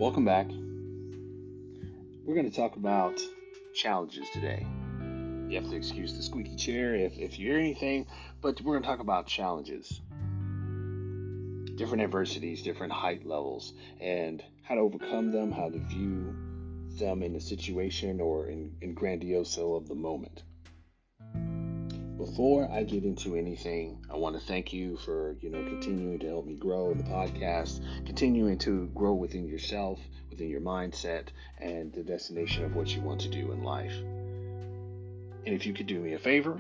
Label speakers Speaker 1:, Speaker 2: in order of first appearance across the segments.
Speaker 1: Welcome back. We're going to talk about challenges today. You have to excuse the squeaky chair if you hear anything, but we're going to talk about challenges. Different adversities, different height levels, and how to overcome them, how to view them in the situation or in grandioso of the moment. Before I get into anything, I want to thank you for, continuing to help me grow in the podcast, continuing to grow within yourself, within your mindset, and the destination of what you want to do in life. And if you could do me a favor,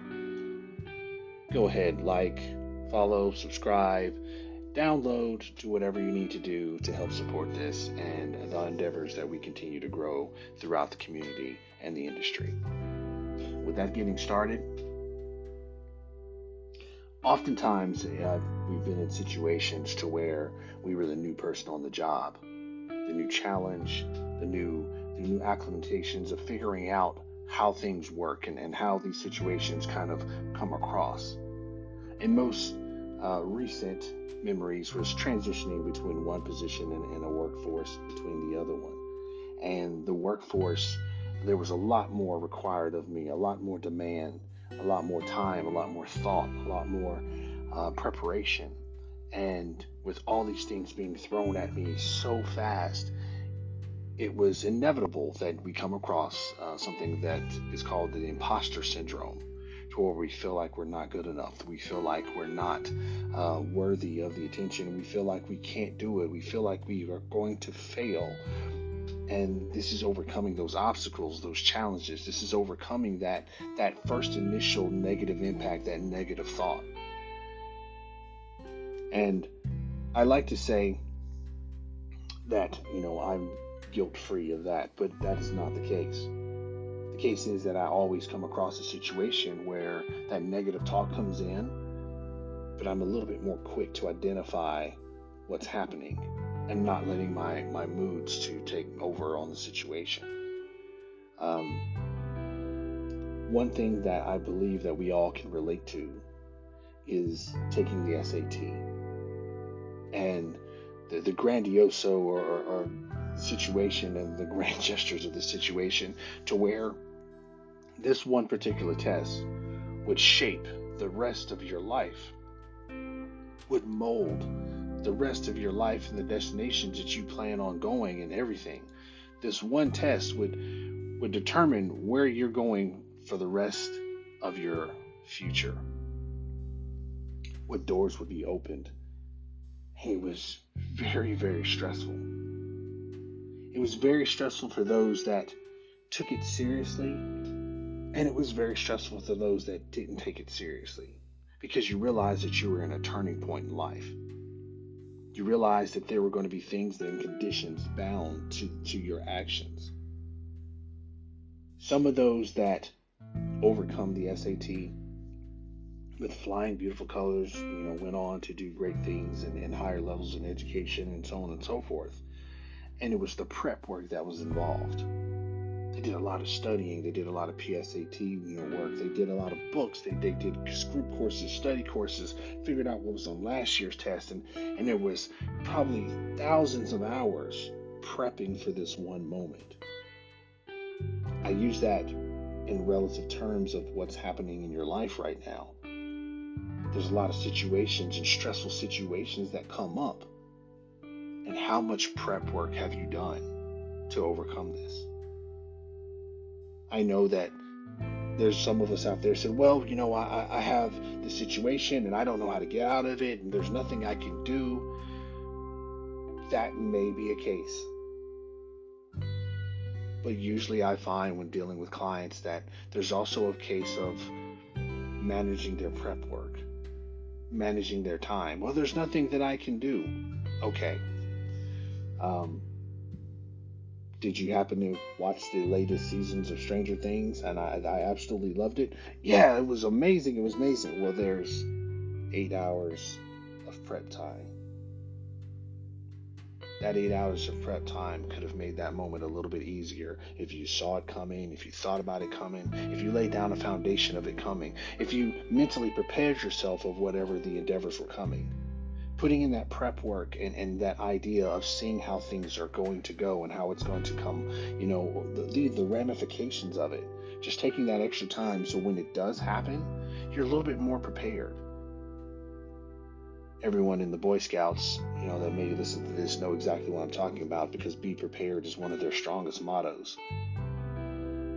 Speaker 1: go ahead, like, follow, subscribe, download, do whatever you need to do to help support this and the endeavors that we continue to grow throughout the community and the industry. With that getting started, oftentimes we've been in situations to where we were the new person on the job, the new challenge, the new acclimatations of figuring out how things work and how these situations kind of come across. In most recent memories was transitioning between one position and a workforce between the other one. And the workforce, there was a lot more required of me, a lot more demand, a lot more time, a lot more thought, a lot more preparation. And with all these things being thrown at me so fast, it was inevitable that we come across something that is called the imposter syndrome, to where we feel like we're not good enough. We feel like we're not worthy of the attention. We feel like we can't do it. We feel like we are going to fail. And this is overcoming those obstacles, those challenges. This is overcoming that first initial negative impact, that negative thought. And I like to say that, I'm guilt-free of that, but that is not the case. The case is that I always come across a situation where that negative talk comes in, but I'm a little bit more quick to identify what's happening and not letting my moods to take over on the situation. One thing that I believe that we all can relate to is taking the SAT. And the grandioso or situation and the grand gestures of the situation, to where this one particular test would shape the rest of your life, would mold the rest of your life and the destinations that you plan on going and everything. This one test would determine where you're going for the rest of your future, what doors would be opened. It was very, very stressful. It was very stressful for those that took it seriously, and it was very stressful for those that didn't take it seriously, because you realized that you were in a turning point in life. You realized that there were going to be things and conditions bound to your actions. Some of those that overcome the SAT with flying beautiful colors, went on to do great things and higher levels in education and so on and so forth. And it was the prep work that was involved. They did a lot of studying. They did a lot of PSAT, work. They did a lot of books. They did group courses, study courses, figured out what was on last year's test. And there was probably thousands of hours prepping for this one moment. I use that in relative terms of what's happening in your life right now. There's a lot of situations and stressful situations that come up. And how much prep work have you done to overcome this? I know that there's some of us out there said, well, I have the situation and I don't know how to get out of it and there's nothing I can do. That may be a case. But usually I find when dealing with clients that there's also a case of managing their prep work, managing their time. Well, there's nothing that I can do. Okay. Did you happen to watch the latest seasons of Stranger Things? And I absolutely loved it. Yeah, it was amazing. It was amazing. Well, there's 8 hours of prep time. That 8 hours of prep time could have made that moment a little bit easier if you saw it coming, if you thought about it coming, if you laid down a foundation of it coming, if you mentally prepared yourself of whatever the endeavors were coming. putting in that prep work and that idea of seeing how things are going to go and how it's going to come, the ramifications of it. Just taking that extra time so when it does happen, you're a little bit more prepared. Everyone in the Boy Scouts, that may listen to this know exactly what I'm talking about, because be prepared is one of their strongest mottos.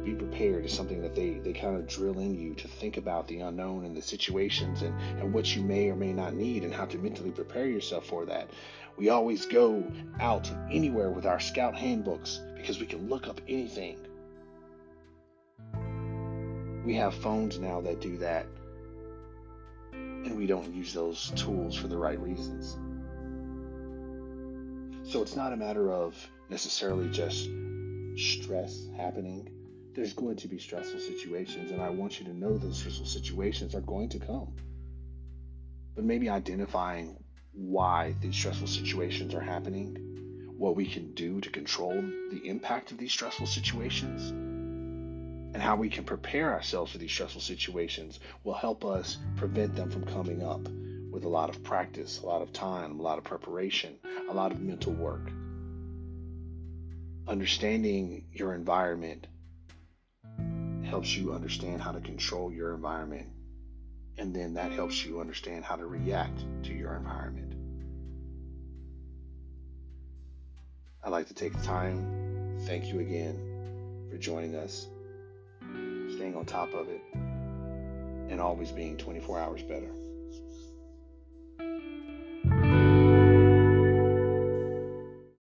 Speaker 1: Be prepared is something that they kind of drill in you to think about the unknown and the situations and what you may or may not need and how to mentally prepare yourself for that. We always go out anywhere with our scout handbooks because we can look up anything. We have phones now that do that, and we don't use those tools for the right reasons. So it's not a matter of necessarily just stress happening. There's going to be stressful situations, and I want you to know those stressful situations are going to come. But maybe identifying why these stressful situations are happening, what we can do to control the impact of these stressful situations, and how we can prepare ourselves for these stressful situations will help us prevent them from coming up with a lot of practice, a lot of time, a lot of preparation, a lot of mental work. Understanding your environment helps you understand how to control your environment, and then that helps you understand how to react to your environment. I'd like to take the time, thank you again for joining us, staying on top of it, and always being 24 hours better.